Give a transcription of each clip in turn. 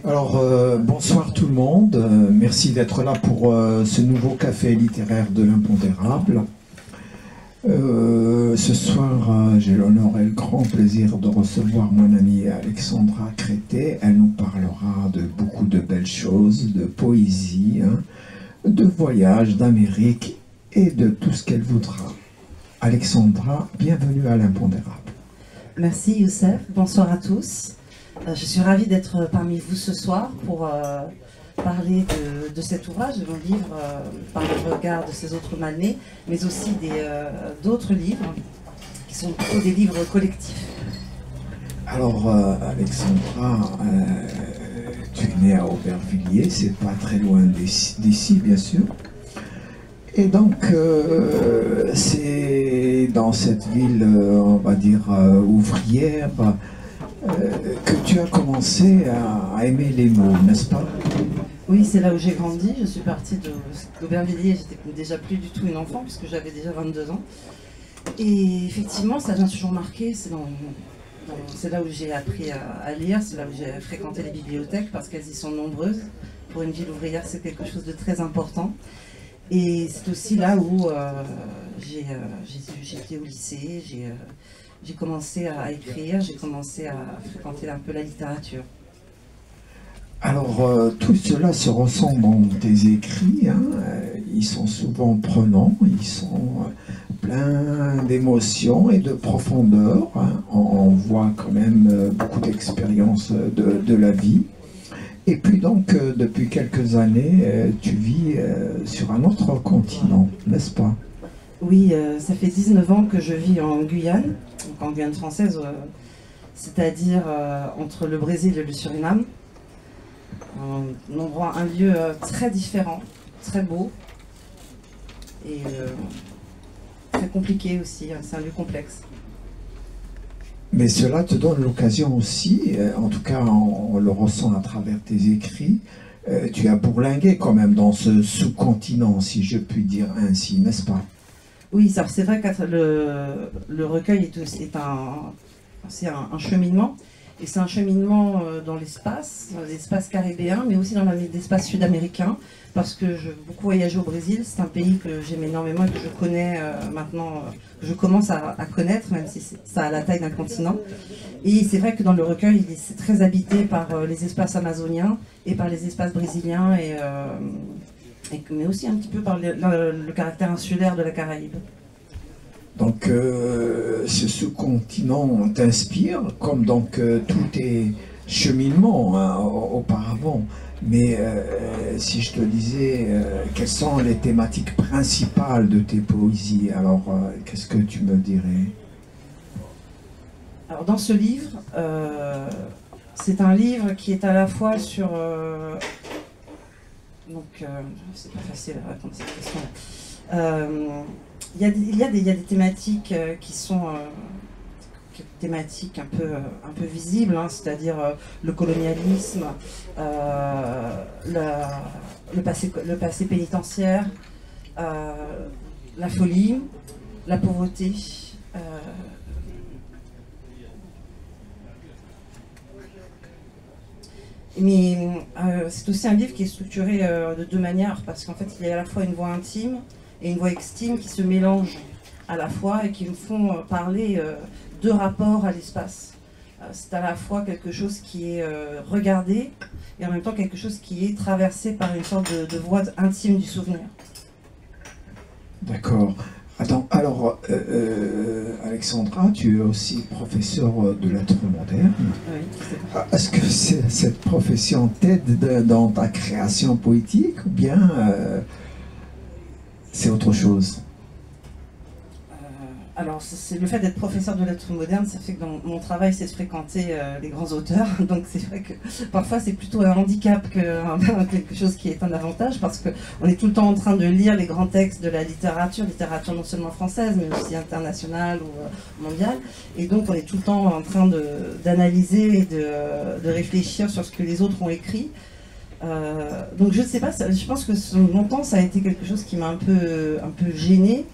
Alors, bonsoir tout le monde. Merci d'être là pour ce nouveau café littéraire de l'impondérable. Ce soir, j'ai l'honneur et le grand plaisir de recevoir mon amie Alexandra Crété. Elle nous parlera de beaucoup de belles choses, de poésie, de voyage, d'Amérique et de tout ce qu'elle voudra. Alexandra, bienvenue à l'impondérable. Merci Youssef, bonsoir à tous. Je suis ravie d'être parmi vous ce soir pour parler de cet ouvrage, de mon livre, par le regard de ces autres mal-nés, mais aussi d'autres livres qui sont plutôt des livres collectifs. Alors Alexandra, tu es née à Aubervilliers, c'est pas très loin d'ici bien sûr. Et donc c'est dans cette ville, on va dire, ouvrière, que tu as commencé à aimer les mots, n'est-ce pas? Oui, c'est là où j'ai grandi. Je suis partie d'Aubervilliers, j'étais déjà plus du tout une enfant puisque j'avais déjà 22 ans. Et effectivement, ça m'a toujours marqué. C'est là où j'ai appris à lire, c'est là où j'ai fréquenté les bibliothèques parce qu'elles y sont nombreuses. Pour une ville ouvrière, c'est quelque chose de très important. Et c'est aussi là où j'étais au lycée, j'ai commencé à écrire, j'ai commencé à fréquenter un peu la littérature. Alors, tout cela se ressent dans tes écrits, ils sont souvent prenants, ils sont pleins d'émotions et de profondeur, on voit quand même beaucoup d'expériences de la vie. Et puis donc, depuis quelques années, tu vis sur un autre continent, n'est-ce pas? Oui, ça fait 19 ans que je vis en Guyane, donc en Guyane française, c'est-à-dire entre le Brésil et le Suriname. Un endroit, un lieu très différent, très beau et très compliqué aussi, c'est un lieu complexe. Mais cela te donne l'occasion aussi, en tout cas on le ressent à travers tes écrits, tu as bourlingué quand même dans ce sous-continent, si je puis dire ainsi, n'est-ce pas? Oui, c'est vrai que le recueil est un cheminement. Et c'est un cheminement dans l'espace caribéen, mais aussi dans l'espace sud-américain, parce que j'ai beaucoup voyagé au Brésil. C'est un pays que j'aime énormément et que je connais maintenant, que je commence à connaître, même si ça a la taille d'un continent. Et c'est vrai que dans le recueil, c'est très habité par les espaces amazoniens et par les espaces brésiliens, mais aussi un petit peu par le caractère insulaire de la Caraïbe. Donc ce sous-continent t'inspire, comme donc tous tes cheminements auparavant. Mais si je te disais quelles sont les thématiques principales de tes poésies, alors qu'est-ce que tu me dirais? Alors dans ce livre, c'est un livre qui est à la fois sur... c'est pas facile à répondre à cette question-là. Il y a des thématiques qui sont thématiques un peu visibles, c'est-à-dire le colonialisme, le passé pénitentiaire, la folie, la pauvreté. Mais c'est aussi un livre qui est structuré de deux manières, parce qu'en fait il y a à la fois une voix intime et une voix extime qui se mélangent à la fois et qui me font parler de rapport à l'espace. C'est à la fois quelque chose qui est regardé et en même temps quelque chose qui est traversé par une sorte de voix intime du souvenir. D'accord. Attends, alors Alexandra, tu es aussi professeure de lettres modernes. Oui, c'est ça. Est-ce que cette profession t'aide dans ta création poétique ou bien c'est autre chose? Alors, c'est le fait d'être professeur de lettres modernes, ça fait que dans mon travail, c'est de fréquenter les grands auteurs. Donc, c'est vrai que parfois, c'est plutôt un handicap que quelque chose qui est un avantage, parce qu'on est tout le temps en train de lire les grands textes de la littérature non seulement française, mais aussi internationale ou mondiale. Et donc, on est tout le temps en train d'analyser et de réfléchir sur ce que les autres ont écrit. Donc, je ne sais pas, je pense que longtemps, ça a été quelque chose qui m'a un peu gênée.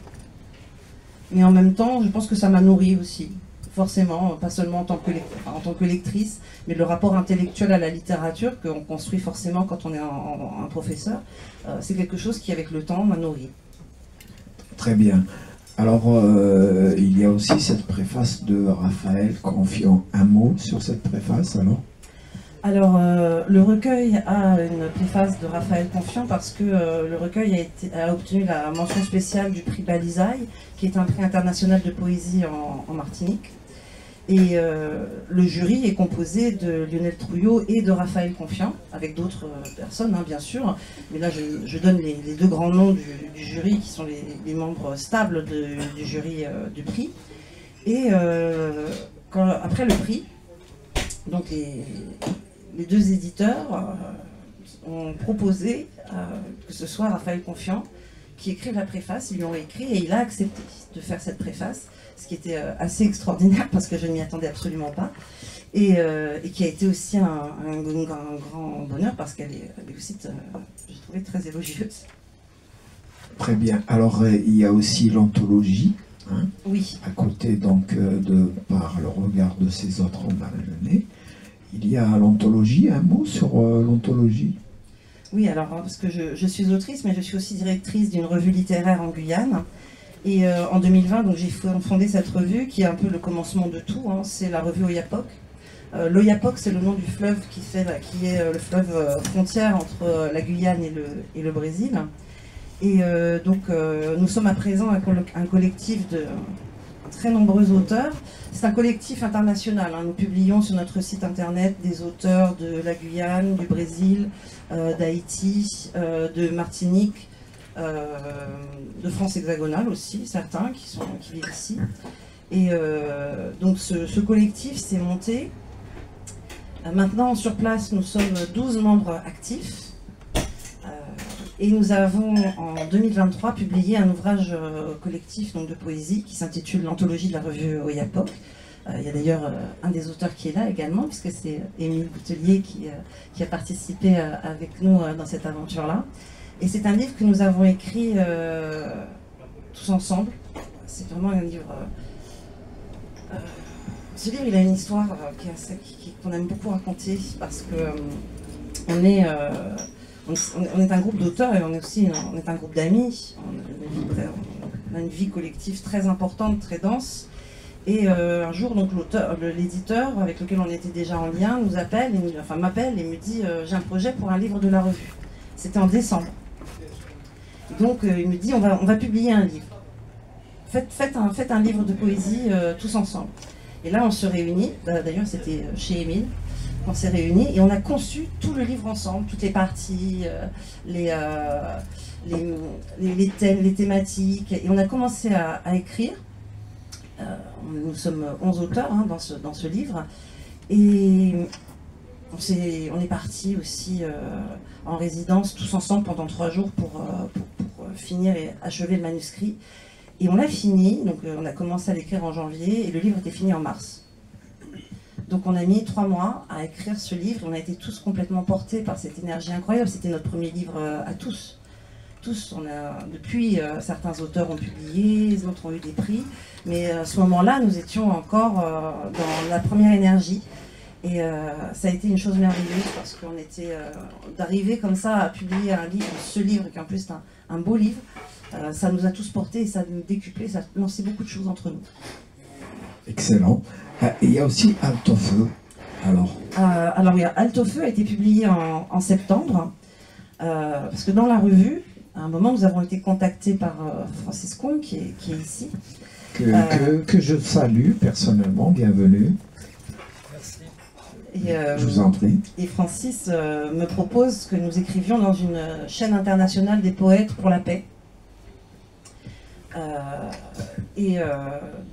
Mais en même temps, je pense que ça m'a nourri aussi. forcément, pas seulement en tant que lectrice, mais le rapport intellectuel à la littérature qu'on construit forcément quand on est un professeur, c'est quelque chose qui, avec le temps, m'a nourri. Très bien. Alors, il y a aussi cette préface de Raphaël Confiant. Un mot sur cette préface, alors? Alors, le recueil a une préface de Raphaël Confiant parce que le recueil a obtenu la mention spéciale du prix Balisaï, qui est un prix international de poésie en Martinique. Et le jury est composé de Lionel Trouillot et de Raphaël Confiant, avec d'autres personnes, hein, bien sûr. Mais là, je donne les deux grands noms du jury, qui sont les membres stables du jury du prix. Et après le prix, donc les deux éditeurs ont proposé que ce soit Raphaël Confiant qui écrive la préface. Ils lui ont écrit et il a accepté de faire cette préface, ce qui était assez extraordinaire parce que je ne m'y attendais absolument pas. Et qui a été aussi un grand bonheur parce qu'elle est aussi, je trouvais, très élogieuse. Très bien. Alors, il y a aussi l'anthologie. Hein, oui. À côté, donc, par le regard de ces autres en Marie-Lenée. Il y a l'anthologie, un mot sur l'anthologie? Oui, alors, parce que je suis autrice, mais je suis aussi directrice d'une revue littéraire en Guyane. Et en 2020, donc, j'ai fondé cette revue, qui est un peu le commencement de tout, hein, c'est la revue Oyapock. L'Oyapock, c'est le nom du fleuve qui est le fleuve frontière entre la Guyane et le Brésil. Et donc, nous sommes à présent un collectif de très nombreux auteurs. C'est un collectif international. Hein. Nous publions sur notre site internet des auteurs de la Guyane, du Brésil, d'Haïti, de Martinique, de France hexagonale aussi, certains qui vivent ici. Et donc ce collectif s'est monté. Maintenant, sur place, nous sommes 12 membres actifs. Et nous avons, en 2023, publié un ouvrage collectif donc, de poésie qui s'intitule l'anthologie de la revue Oyapock. Il y a d'ailleurs un des auteurs qui est là également, puisque c'est Émile Boutelier qui a participé avec nous dans cette aventure-là. Et c'est un livre que nous avons écrit tous ensemble. C'est vraiment un livre... ce livre, il a une histoire qu'on aime beaucoup raconter, parce que on est un groupe d'auteurs et on est un groupe d'amis. On a une vie collective très importante, très dense. Et un jour, donc l'éditeur avec lequel on était déjà en lien m'appelle et me dit j'ai un projet pour un livre de la revue. C'était en décembre. Donc il me dit on va publier un livre. Faites un livre de poésie tous ensemble. Et là on se réunit. D'ailleurs c'était chez Émile. On s'est réunis et on a conçu tout le livre ensemble, toutes les parties, les thèmes, les thématiques. Et on a commencé à écrire. Nous sommes 11 auteurs hein, dans ce livre. Et on est partis aussi en résidence tous ensemble pendant 3 jours pour finir et achever le manuscrit. Et on l'a fini, donc on a commencé à l'écrire en janvier et le livre était fini en mars. Donc on a mis 3 mois à écrire ce livre. On a été tous complètement portés par cette énergie incroyable. C'était notre premier livre à tous. Depuis, certains auteurs ont publié, les autres ont eu des prix. Mais à ce moment-là, nous étions encore dans la première énergie. Et ça a été une chose merveilleuse parce qu'on était d'arriver comme ça à publier ce livre, qui en plus est un beau livre. Ça nous a tous portés et ça nous décuplé, ça a lancé beaucoup de choses entre nous. Excellent. Il y a aussi Altofeu. Alors oui, Altofeu a été publié en septembre, parce que dans la revue, à un moment, nous avons été contactés par Francis Combe, qui est ici. Que je salue personnellement, bienvenue. Merci. Je vous en prie. Et Francis me propose que nous écrivions dans une chaîne internationale des poètes pour la paix.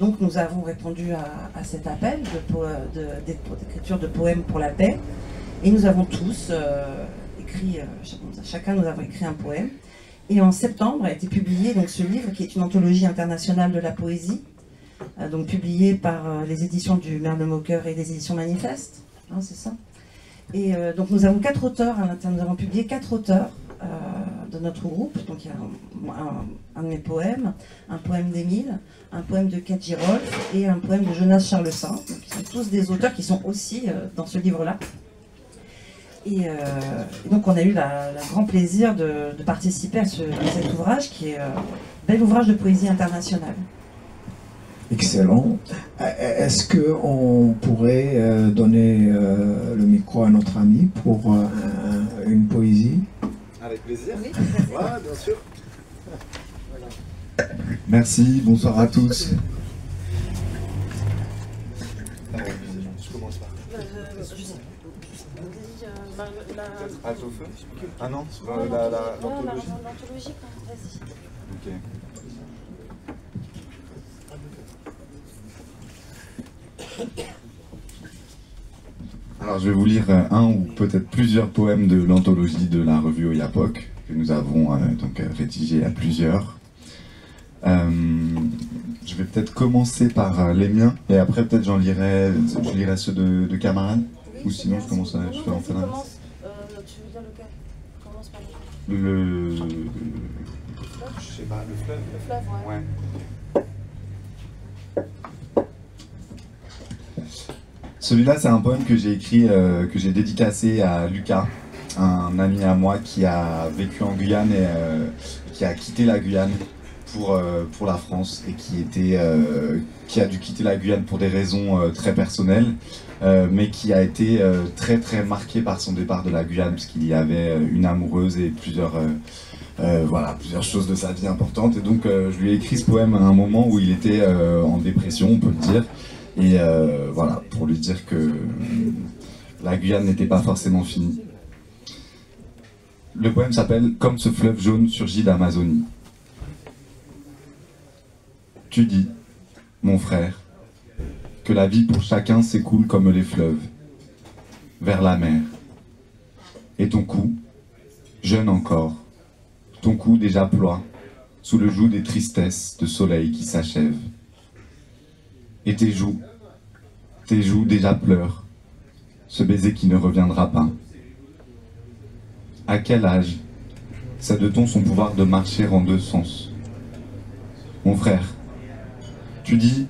Donc nous avons répondu à cet appel d'écriture de poèmes pour la paix et nous avons tous écrit, chacun nous avons écrit un poème et en septembre a été publié donc, ce livre qui est une anthologie internationale de la poésie donc publiée par les éditions du Merle-Moqueur et les éditions Manifeste, hein, c'est ça. Et donc nous avons 4 auteurs à l'intérieur, nous avons publié 4 auteurs de notre groupe. Donc il y a un de mes poèmes, un poème d'Émile, un poème de Kat Girolf et un poème de Jonas Charles-Saint. Donc ils sont tous des auteurs qui sont aussi dans ce livre-là. Et donc on a eu le grand plaisir de participer à cet ouvrage qui est un bel ouvrage de poésie internationale. Excellent. Est-ce qu'on pourrait donner le micro à notre ami pour une poésie? Avec plaisir. Oui. Ouais, bien sûr. Merci, bonsoir à tous. Je commence par. Halte au feu. Ah non, l'anthologie. L'anthologie, vas-y. Ok. Alors je vais vous lire un ou peut-être plusieurs poèmes de l'anthologie de la revue Oyapok que nous avons donc rédigé à plusieurs. Je vais peut-être commencer par les miens et après peut-être je lirai ceux de camarades. Oui, Ou sinon je commence à... Non, je fais en vas-y, fin d'inverse. commence. Tu veux dire lequel? Commence par Le... Je sais pas, le fleuve. le fleuve, ouais. Ouais. Celui-là, c'est un poème que j'ai écrit, que j'ai dédicacé à Lucas, un ami à moi qui a vécu en Guyane et qui a quitté la Guyane pour la France et qui a dû quitter la Guyane pour des raisons très personnelles, mais qui a été très très marqué par son départ de la Guyane puisqu'il y avait une amoureuse et plusieurs choses de sa vie importantes. Et donc, je lui ai écrit ce poème à un moment où il était en dépression, on peut le dire. Et voilà, pour lui dire que la Guyane n'était pas forcément finie. Le poème s'appelle « Comme ce fleuve jaune surgit d'Amazonie ». Tu dis, mon frère, que la vie pour chacun s'écoule comme les fleuves, vers la mer. Et ton cou, jeune encore, ton cou déjà ploie, sous le joug des tristesses de soleil qui s'achèvent. Et tes joues déjà pleurent, ce baiser qui ne reviendra pas. À quel âge cède-t-on son pouvoir de marcher en deux sens? Mon frère, tu dis,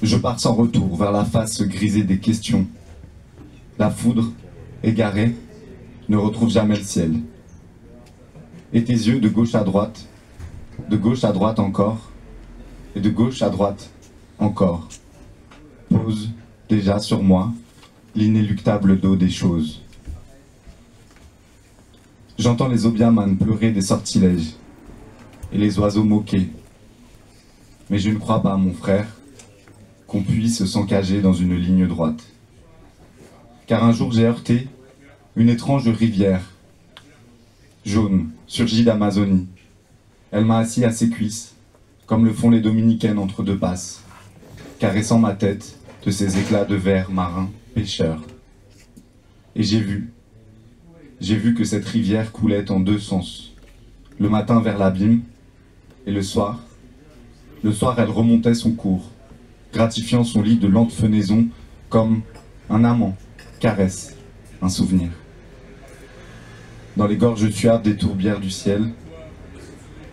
je pars sans retour vers la face grisée des questions. La foudre, égarée, ne retrouve jamais le ciel. Et tes yeux de gauche à droite encore, et de gauche à droite encore, posent déjà sur moi l'inéluctable dos des choses. J'entends les obiaman pleurer des sortilèges et les oiseaux moquer. Mais je ne crois pas, mon frère, qu'on puisse s'encager dans une ligne droite. Car un jour j'ai heurté une étrange rivière, jaune, surgie d'Amazonie. Elle m'a assis à ses cuisses, comme le font les dominicaines entre deux passes, caressant ma tête de ces éclats de verre marin pêcheur. Et j'ai vu que cette rivière coulait en deux sens, le matin vers l'abîme, et le soir, elle remontait son cours, gratifiant son lit de lente fenaison comme un amant caresse un souvenir. Dans les gorges suaves des tourbières du ciel,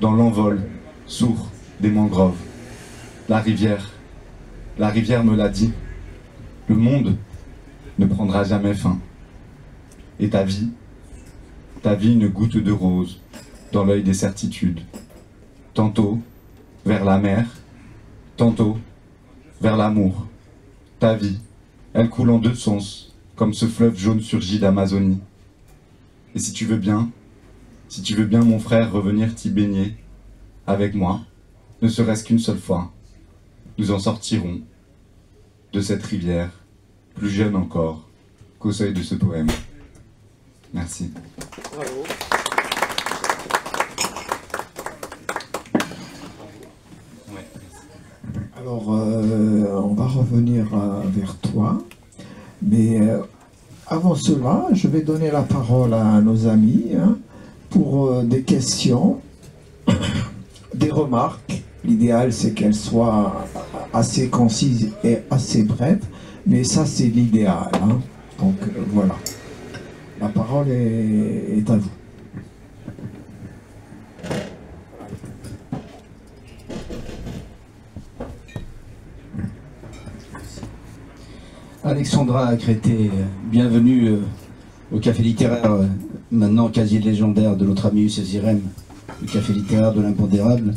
dans l'envol sourd des mangroves, la rivière me l'a dit, le monde ne prendra jamais fin. Et ta vie, une goutte de rose dans l'œil des certitudes, tantôt vers la mer, tantôt vers l'amour. Ta vie, elle coule en deux sens, comme ce fleuve jaune surgi d'Amazonie. Et si tu veux bien, mon frère, revenir t'y baigner avec moi, ne serait-ce qu'une seule fois, nous en sortirons de cette rivière, plus jeune encore qu'au seuil de ce poème. Merci. Bravo. Alors, on va revenir vers toi, mais avant cela, je vais donner la parole à nos amis pour des questions, des remarques. L'idéal, c'est qu'elles soient assez concises et assez brèves, mais ça, c'est l'idéal. Donc, voilà. La parole est à vous. Alexandra Crété, bienvenue au Café littéraire, maintenant quasi légendaire de notre ami Hugues Zirem, le Café littéraire de l'impondérable.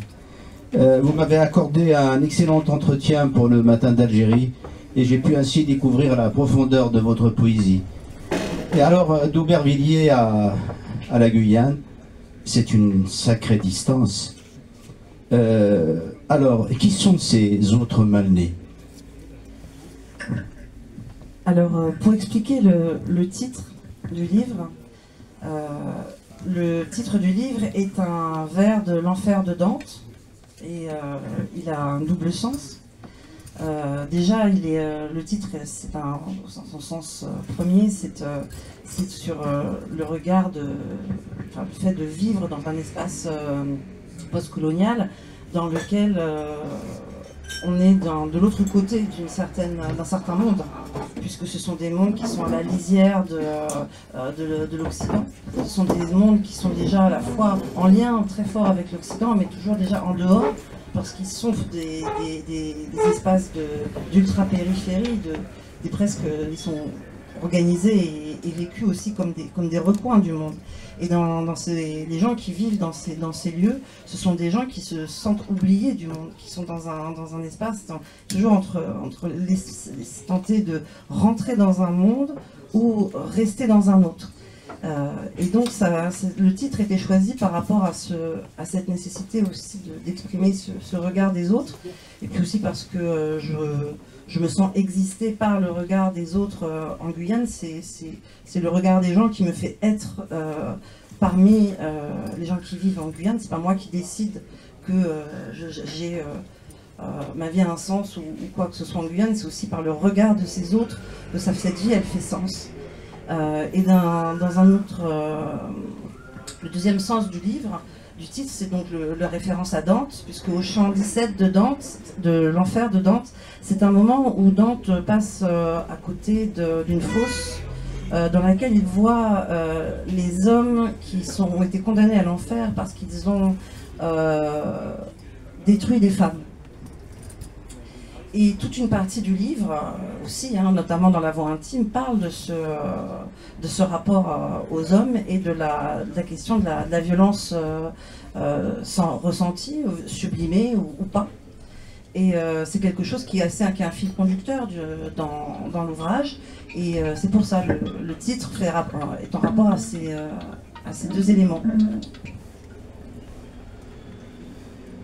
Vous m'avez accordé un excellent entretien pour le Matin d'Algérie et j'ai pu ainsi découvrir la profondeur de votre poésie. Et alors, d'Aubervilliers à la Guyane, c'est une sacrée distance. Alors, qui sont ces autres mal-nés? Alors, pour expliquer le titre du livre, le titre du livre est un vers de l'enfer de Dante, et il a un double sens. Déjà, le titre, son sens premier, c'est sur le regard le fait de vivre dans un espace post-colonial dans lequel on est de l'autre côté d'un certain monde, puisque ce sont des mondes qui sont à la lisière de l'Occident. Ce sont des mondes qui sont déjà à la fois en lien très fort avec l'Occident, mais toujours déjà en dehors, parce qu'ils sont des espaces d'ultra-périphérie, ils sont organisés et vécus aussi comme des recoins du monde. Et les gens qui vivent dans ces lieux, ce sont des gens qui se sentent oubliés du monde, qui sont dans un espace, toujours entre tenter de rentrer dans un monde ou rester dans un autre. Et donc le titre était choisi par rapport à cette nécessité aussi d'exprimer ce regard des autres, et puis aussi parce que je me sens exister par le regard des autres en Guyane. C'est le regard des gens qui me fait être parmi les gens qui vivent en Guyane. C'est pas moi qui décide que j'ai ma vie a un sens ou quoi que ce soit en Guyane, c'est aussi par le regard de ces autres que cette vie elle fait sens. Et dans un autre, le deuxième sens du livre, du titre, c'est donc la référence à Dante, puisque au chant 17 de Dante, de l'enfer de Dante, c'est un moment où Dante passe à côté d'une fosse dans laquelle il voit les hommes qui ont été condamnés à l'enfer parce qu'ils ont détruit des femmes. Et toute une partie du livre aussi, notamment dans la voix intime, parle de ce rapport aux hommes et de la question de la violence sans ressenti, sublimée ou pas. Et c'est quelque chose qui est un fil conducteur dans l'ouvrage. Et c'est pour ça le titre est en rapport à ces deux éléments.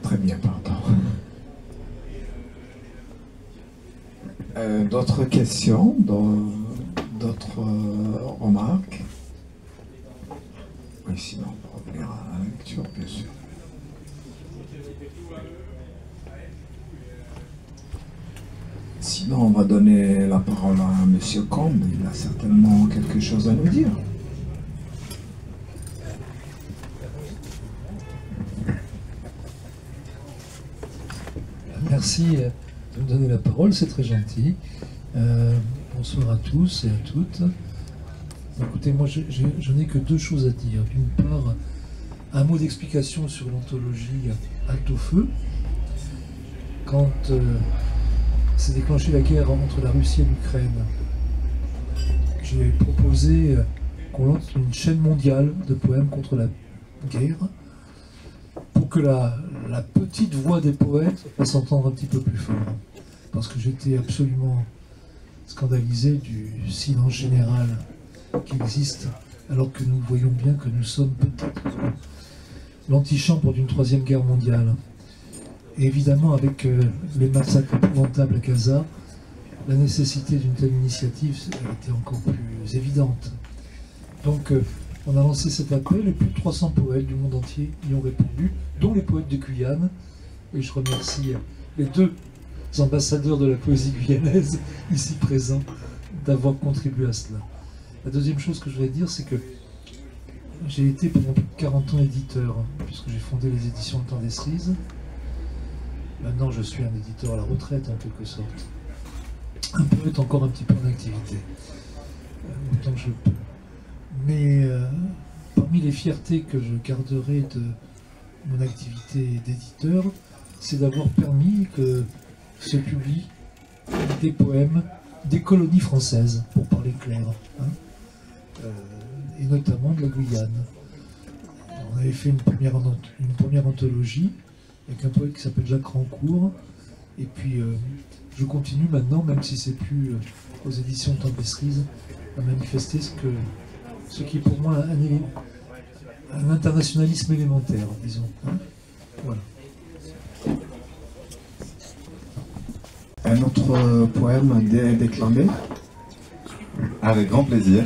Très bien, pardon. D'autres questions, d'autres remarques? Oui, sinon on peut revenir à la lecture, bien sûr. Sinon, on va donner la parole à M. Combe. Il a certainement quelque chose à nous dire. Merci de me donner la parole, c'est très gentil. Bonsoir à tous et à toutes. Écoutez, moi je n'ai que deux choses à dire. D'une part, un mot d'explication sur l'anthologie Halte au feu. Quand s'est déclenchée la guerre entre la Russie et l'Ukraine, j'ai proposé qu'on lance une chaîne mondiale de poèmes contre la guerre pour que la petite voix des poètes fasse entendre un petit peu plus fort. Parce que j'étais absolument scandalisé du silence général qui existe, alors que nous voyons bien que nous sommes peut-être l'antichambre d'une troisième guerre mondiale. Et évidemment, avec les massacres épouvantables à Gaza, la nécessité d'une telle initiative était encore plus évidente. Donc, on a lancé cet appel et plus de 300 poètes du monde entier y ont répondu, dont les poètes de Guyane. Et je remercie les deux ambassadeurs de la poésie guyanaise ici présents d'avoir contribué à cela. La deuxième chose que je voudrais dire, c'est que j'ai été pendant plus de 40 ans éditeur, puisque j'ai fondé les éditions Le Temps des Cerises. Maintenant, je suis un éditeur à la retraite, en quelque sorte. Un poète encore un petit peu en activité, autant que je peux. Mais parmi les fiertés que je garderai de mon activité d'éditeur, c'est d'avoir permis que se publient des poèmes des colonies françaises, pour parler clair, hein, et notamment de la Guyane. On avait fait une première anthologie avec un poète qui s'appelle Jacques Rancourt, et puis je continue maintenant, même si c'est plus aux éditions Tempestrise, à manifester ce qui est pour moi un internationalisme élémentaire, disons. Hein. Voilà. Un autre poème à déclamer? Avec grand plaisir.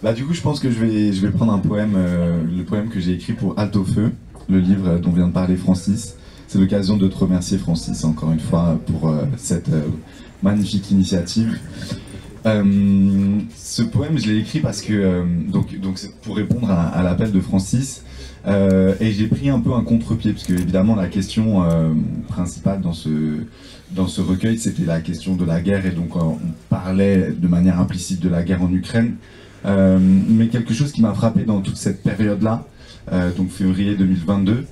Bah, du coup, je pense que je vais prendre un poème, le poème que j'ai écrit pour Halte au Feu, le livre dont vient de parler Francis. C'est l'occasion de te remercier, Francis, encore une fois, pour cette magnifique initiative. Ce poème, je l'ai écrit parce que, donc c'est pour répondre à l'appel de Francis, et j'ai pris un peu un contre-pied, parce que évidemment la question principale dans ce recueil, c'était la question de la guerre, et donc on parlait de manière implicite de la guerre en Ukraine, mais quelque chose qui m'a frappé dans toute cette période-là, donc février 2022,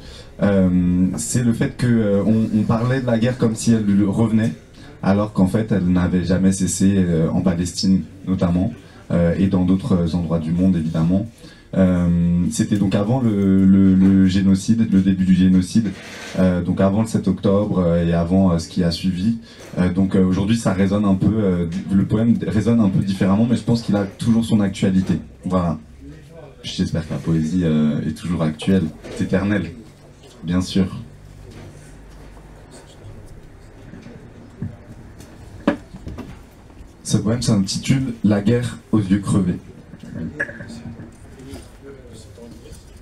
c'est le fait qu'on parlait de la guerre comme si elle revenait, alors qu'en fait elle n'avait jamais cessé en Palestine notamment, et dans d'autres endroits du monde évidemment. C'était donc avant le génocide, le début du génocide, donc avant le 7 octobre et avant ce qui a suivi. Donc aujourd'hui ça résonne un peu, le poème résonne un peu différemment, mais je pense qu'il a toujours son actualité. Voilà. J'espère que la poésie est toujours actuelle, c'est éternel, bien sûr. Ce poème s'intitule « La guerre aux yeux crevés ».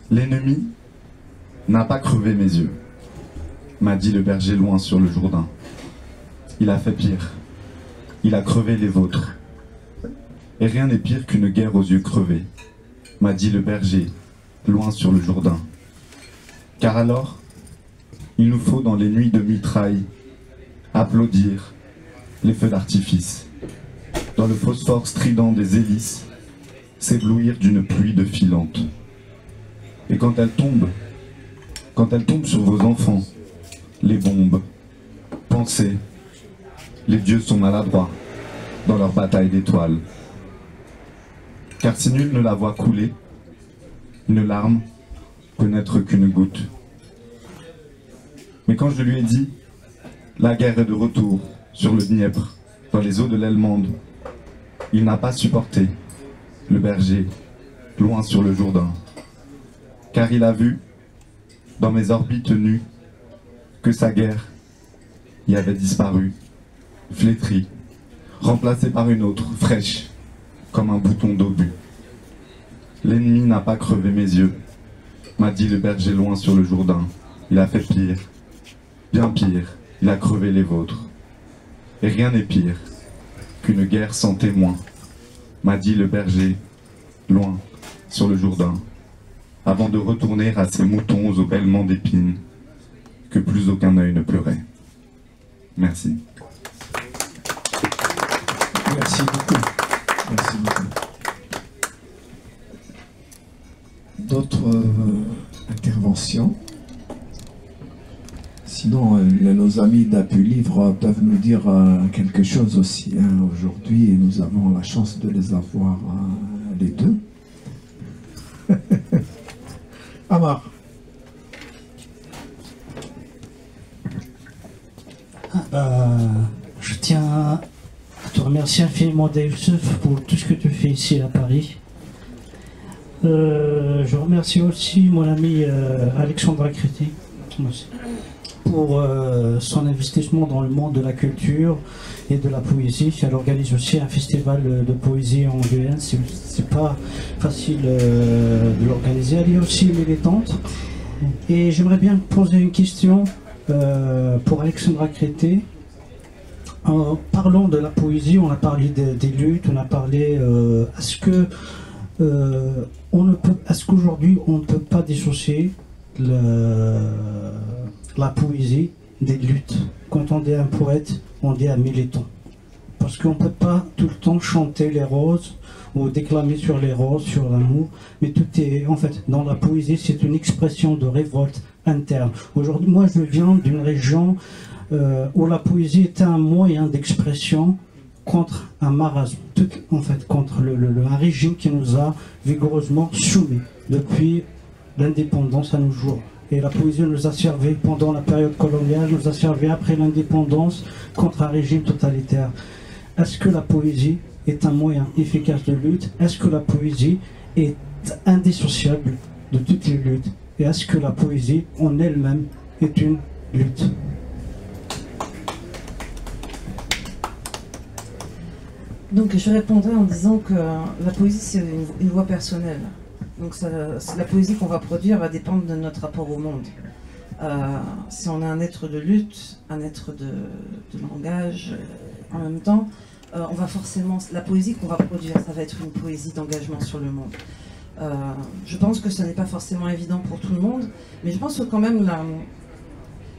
L'ennemi n'a pas crevé mes yeux, m'a dit le berger loin sur le Jourdain. Il a fait pire, il a crevé les vôtres. Et rien n'est pire qu'une guerre aux yeux crevés, m'a dit le berger loin sur le Jourdain. Car alors, il nous faut dans les nuits de mitraille applaudir les feux d'artifice, dans le phosphore strident des hélices, s'éblouir d'une pluie de filantes. Et quand elle tombe sur vos enfants, les bombes, pensez, les dieux sont maladroits dans leur bataille d'étoiles. Car si nul ne la voit couler, une larme peut n'être qu'une goutte. Mais quand je lui ai dit, la guerre est de retour sur le Dniepr, dans les eaux de l'Helmande, il n'a pas supporté, le berger, loin sur le Jourdain. Car il a vu, dans mes orbites nues, que sa guerre y avait disparu, flétrie, remplacée par une autre, fraîche, comme un bouton d'obus. L'ennemi n'a pas crevé mes yeux, m'a dit le berger loin sur le Jourdain. Il a fait pire, bien pire, il a crevé les vôtres. Et rien n'est pire qu'une guerre sans témoin, m'a dit le berger loin sur le Jourdain, avant de retourner à ses moutons aux bêlements d'épines, que plus aucun œil ne pleurait. Merci. Merci beaucoup. Merci beaucoup. D'autres interventions? Sinon, nos amis d'Appui Livre peuvent nous dire quelque chose aussi. Hein. Aujourd'hui, nous avons la chance de les avoir les deux. Amar. Je tiens à te remercier infiniment, Dave Youssef, pour tout ce que tu fais ici à Paris. Je remercie aussi mon ami Alexandra Crété pour son investissement dans le monde de la culture et de la poésie. Elle organise aussi un festival de poésie en Guyane. C'est pas facile de l'organiser. Elle est aussi militante. Et j'aimerais bien poser une question pour Alexandra Crété. Parlons de la poésie, on a parlé des luttes, on a parlé. Est-ce qu'aujourd'hui on ne peut pas dissocier la poésie des luttes? Quand on dit un poète, on dit un militant. Parce qu'on ne peut pas tout le temps chanter les roses ou déclamer sur les roses, sur l'amour, mais tout est, en fait, dans la poésie, c'est une expression de révolte interne. Aujourd'hui, moi, je viens d'une région où la poésie était un moyen d'expression contre un marasme, en fait, contre un régime qui nous a vigoureusement soumis depuis l'indépendance à nos jours. Et la poésie nous a servi pendant la période coloniale, nous a servi après l'indépendance contre un régime totalitaire. Est-ce que la poésie est un moyen efficace de lutte? Est-ce que la poésie est indissociable de toutes les luttes? Et est-ce que la poésie en elle-même est une lutte? Donc je répondrai en disant que la poésie c'est une voix personnelle. Donc la poésie qu'on va produire va dépendre de notre rapport au monde. Si on est un être de lutte, un être de langage, en même temps, on va forcément, la poésie qu'on va produire, ça va être une poésie d'engagement sur le monde. Je pense que ce n'est pas forcément évident pour tout le monde, mais je pense que quand même,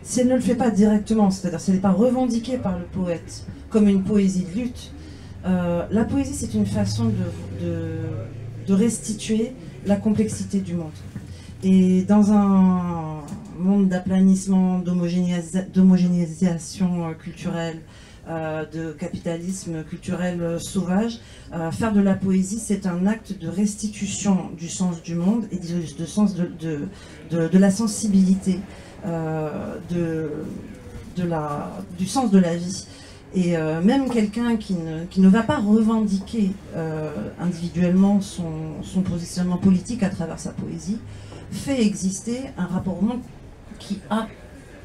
si elle ne le fait pas directement, c'est-à-dire si elle n'est pas revendiquée par le poète comme une poésie de lutte, la poésie c'est une façon de restituer la complexité du monde. Et dans un monde d'aplanissement, d'homogénéisation culturelle, de capitalisme culturel sauvage, faire de la poésie, c'est un acte de restitution du sens du monde et de sens de la sensibilité, du sens de la vie. Et même quelqu'un qui ne va pas revendiquer individuellement son positionnement politique à travers sa poésie, fait exister un rapport au monde qui a,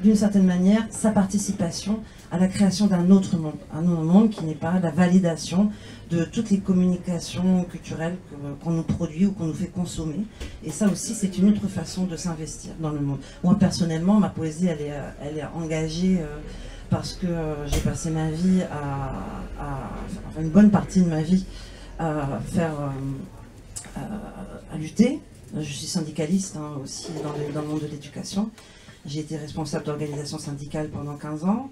d'une certaine manière, sa participation à la création d'un autre monde. Un autre monde qui n'est pas la validation de toutes les communications culturelles qu'on nous produit ou qu'on nous fait consommer. Et ça aussi, c'est une autre façon de s'investir dans le monde. Moi, personnellement, ma poésie, elle est engagée parce que j'ai passé ma vie enfin, une bonne partie de ma vie à lutter. Je suis syndicaliste aussi dans le monde de l'éducation. J'ai été responsable d'organisation syndicale pendant 15 ans.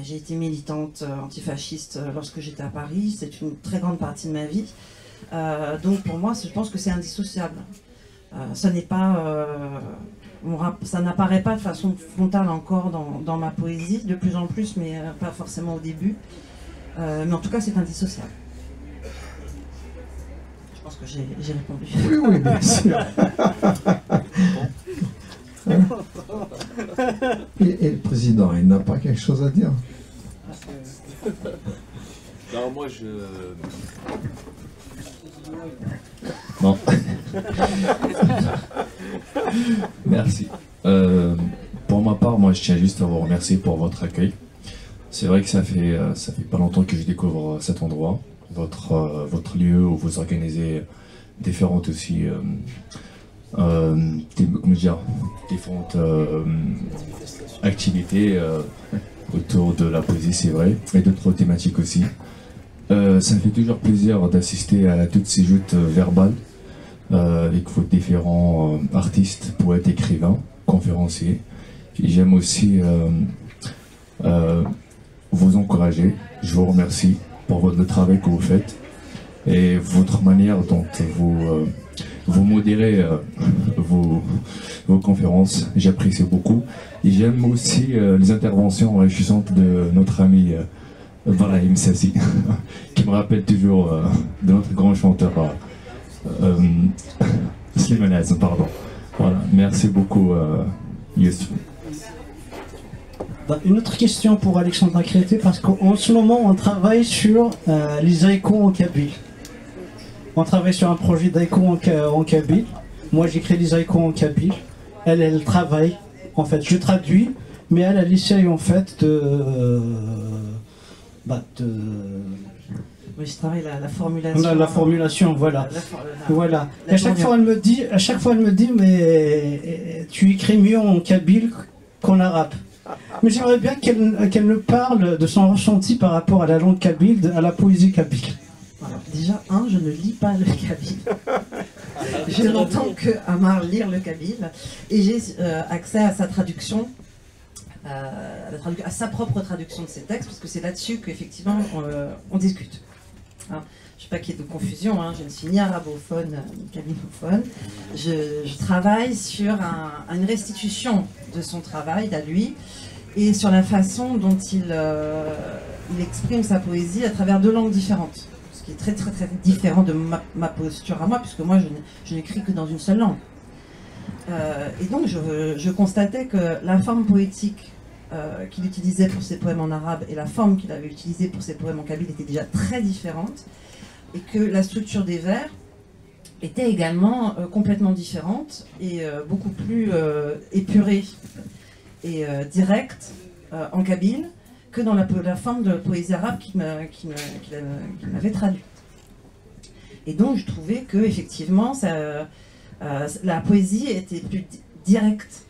J'ai été militante antifasciste lorsque j'étais à Paris. C'est une très grande partie de ma vie. Donc pour moi, je pense que c'est indissociable. Ça n'est pas... ça n'apparaît pas de façon frontale encore dans ma poésie, de plus en plus, mais pas forcément au début. Mais en tout cas, c'est indissociable. Je pense que j'ai répondu. Oui, bien sûr. Et le président, il n'a pas quelque chose à dire? Non, moi je... Non. Merci. Pour ma part, moi je tiens juste à vous remercier pour votre accueil. C'est vrai que ça fait pas longtemps que je découvre cet endroit, votre lieu où vous organisez différentes aussi différentes activités autour de la poésie, c'est vrai, et d'autres thématiques aussi. Ça me fait toujours plaisir d'assister à toutes ces joutes verbales avec vos différents artistes, poètes, écrivains, conférenciers. J'aime aussi vous encourager. Je vous remercie pour le travail que vous faites et votre manière dont vous modérez vos conférences. J'apprécie beaucoup. Et j'aime aussi les interventions enrichissantes de notre ami Brahim Sassi, qui me rappelle toujours de notre grand chanteur Slimane Azam, pardon. Voilà, merci beaucoup Youssef. Une autre question pour Alexandra Crété, parce qu'en ce moment on travaille sur les haïkus en kabyle. On travaille sur un projet d'haïkus en kabyle. Moi j'écris les haïkus en kabyle. Elle travaille, en fait je traduis, mais elle essaye en fait Oui, je travaille la formulation. La formulation, voilà. Voilà. Et à chaque fois elle me dit, mais tu écris mieux en kabyle qu'en arabe. Mais j'aimerais bien qu'elle me parle de son ressenti par rapport à la langue kabyle, à la poésie kabyle. Alors, déjà, je ne lis pas le kabyle. Je n'entends que Amar lire le kabyle. Et j'ai accès à sa traduction, à sa propre traduction de ses textes, parce que c'est là-dessus qu'effectivement on discute. Je ne veux pas qu'il y ait de confusion, je ne suis ni arabophone ni kabylophone. Je travaille sur une restitution de son travail à lui et sur la façon dont il il exprime sa poésie à travers deux langues différentes, ce qui est très très très différent de ma posture à moi, puisque moi je n'écris que dans une seule langue. Et donc je constatais que la forme poétique qu'il utilisait pour ses poèmes en arabe et la forme qu'il avait utilisée pour ses poèmes en kabyle étaient déjà très différentes, et que la structure des vers était également complètement différente et beaucoup plus épurée et directe en kabyle que dans la forme de poésie arabe qu'il m'avait traduite. Et donc je trouvais que effectivement la poésie était plus directe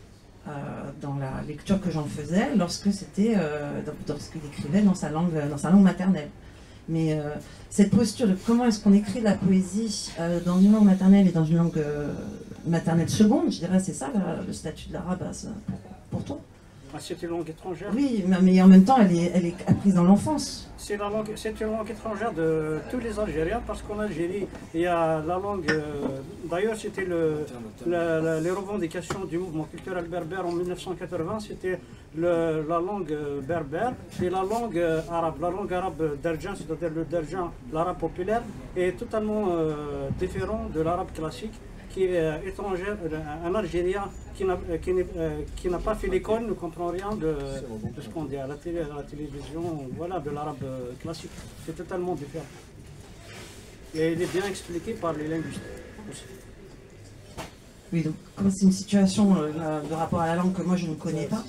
dans la lecture que j'en faisais lorsque c'était lorsqu'il écrivait dans sa langue maternelle. Mais cette posture de comment est-ce qu'on écrit de la poésie dans une langue maternelle et dans une langue maternelle seconde, je dirais, c'est ça le statut de l'arabe pour toi. C'est une langue étrangère. Oui, mais en même temps, elle est apprise dans l'enfance. C'est une langue étrangère de tous les Algériens, parce qu'en Algérie, il y a la langue... D'ailleurs, c'était les revendications du mouvement culturel berbère en 1980, c'était la langue berbère et la langue arabe. La langue arabe darjan, c'est-à-dire le darjan, l'arabe populaire, est totalement différent de l'arabe classique, qui est étrangère, un Algérien qui n'a pas fait l'école ne comprend rien de ce qu'on dit à la télévision, voilà, de l'arabe classique. C'est totalement différent. Et il est bien expliqué par les linguistes aussi. Oui, donc comme c'est une situation de rapport à la langue que moi je ne connais pas,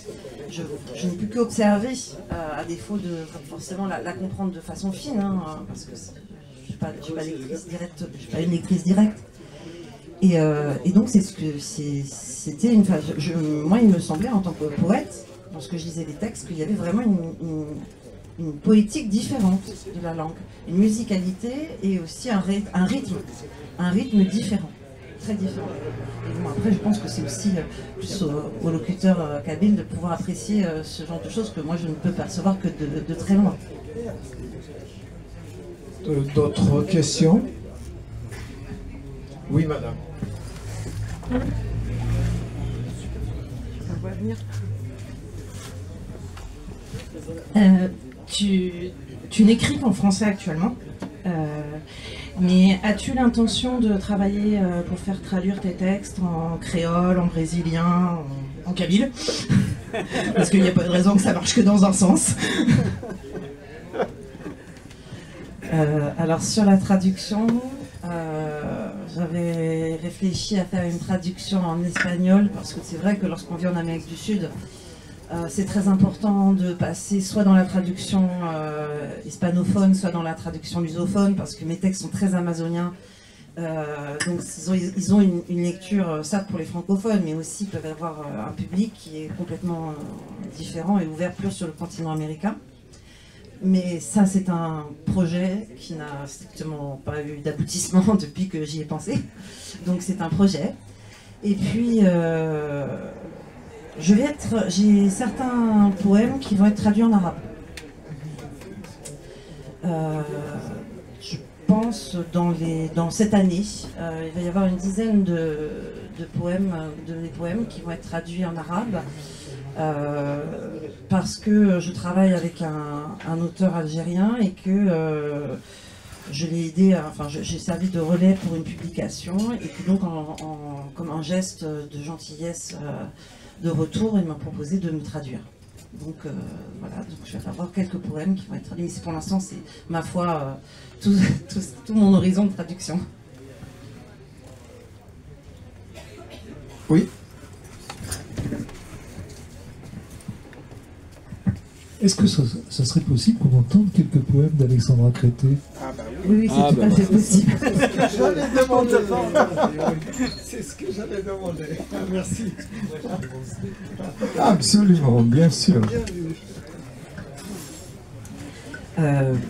je n'ai pu qu'observer, à défaut de forcément la comprendre de façon fine, hein, parce que je ne suis pas une lectrice directe. Et donc c'était une phase. Moi, il me semblait en tant que poète, lorsque je lisais les textes, qu'il y avait vraiment une poétique différente de la langue, une musicalité et aussi un rythme différent, très différent. Et bon, après, je pense que c'est aussi plus aux locuteurs kabyles de pouvoir apprécier ce genre de choses que moi je ne peux percevoir que de très loin. D'autres questions? Oui, madame. Tu n'écris qu'en français actuellement, mais as-tu l'intention de travailler pour faire traduire tes textes en créole, en brésilien, en kabyle? Parce qu'il n'y a pas de raison que ça marche que dans un sens. Alors sur la traduction, j'avais réfléchi à faire une traduction en espagnol, parce que c'est vrai que lorsqu'on vit en Amérique du Sud, c'est très important de passer soit dans la traduction hispanophone, soit dans la traduction lusophone, parce que mes textes sont très amazoniens. Donc ils ont une lecture, certes pour les francophones, mais aussi peuvent avoir un public qui est complètement différent et ouvert plus sur le continent américain. Mais ça, c'est un projet qui n'a strictement pas eu d'aboutissement depuis que j'y ai pensé. Donc c'est un projet. Et puis, j'ai certains poèmes qui vont être traduits en arabe. Je pense dans cette année, il va y avoir une dizaine de poèmes qui vont être traduits en arabe. Parce que je travaille avec un auteur algérien et que je l'ai aidé, j'ai servi de relais pour une publication, et que donc comme un geste de gentillesse de retour, il m'a proposé de me traduire. Donc voilà, donc je vais avoir quelques poèmes qui vont être traduits, mais pour l'instant c'est ma foi tout mon horizon de traduction. Oui. Est-ce que ça serait possible qu'on entende quelques poèmes d'Alexandra Crété? Oui, c'est tout à fait possible. J'allais demander. C'est ce que j'allais demander. Merci. Absolument, bien sûr.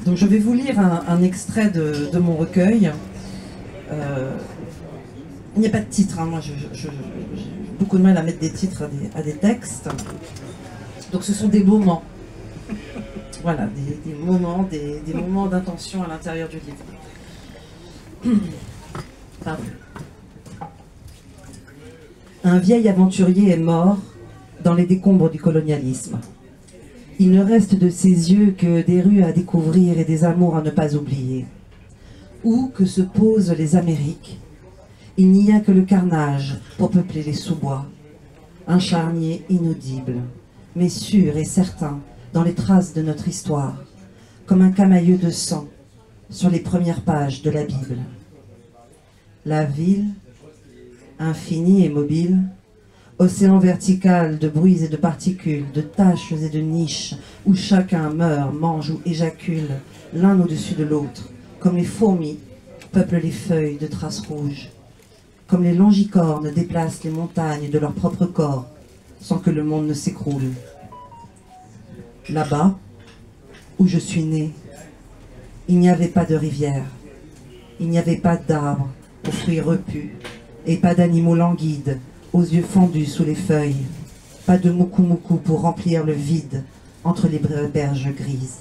Donc je vais vous lire un extrait de mon recueil. Il n'y a pas de titre, hein. Moi j'ai beaucoup de mal à mettre des titres à des textes. Donc ce sont des moments. Voilà, des moments d'intention à l'intérieur du livre. Pardon. Un vieil aventurier est mort dans les décombres du colonialisme. Il ne reste de ses yeux que des rues à découvrir et des amours à ne pas oublier. Où que se posent les Amériques, il n'y a que le carnage pour peupler les sous-bois. Un charnier inaudible, mais sûr et certain dans les traces de notre histoire, comme un camailleux de sang sur les premières pages de la Bible. La ville, infinie et mobile, océan vertical de bruits et de particules, de taches et de niches, où chacun meurt, mange ou éjacule, l'un au-dessus de l'autre, comme les fourmis peuplent les feuilles de traces rouges, comme les longicornes déplacent les montagnes de leur propre corps, sans que le monde ne s'écroule. Là-bas, où je suis né, il n'y avait pas de rivière, il n'y avait pas d'arbres aux fruits repus, et pas d'animaux languides, aux yeux fendus sous les feuilles, pas de moukou-moukou pour remplir le vide entre les berges grises.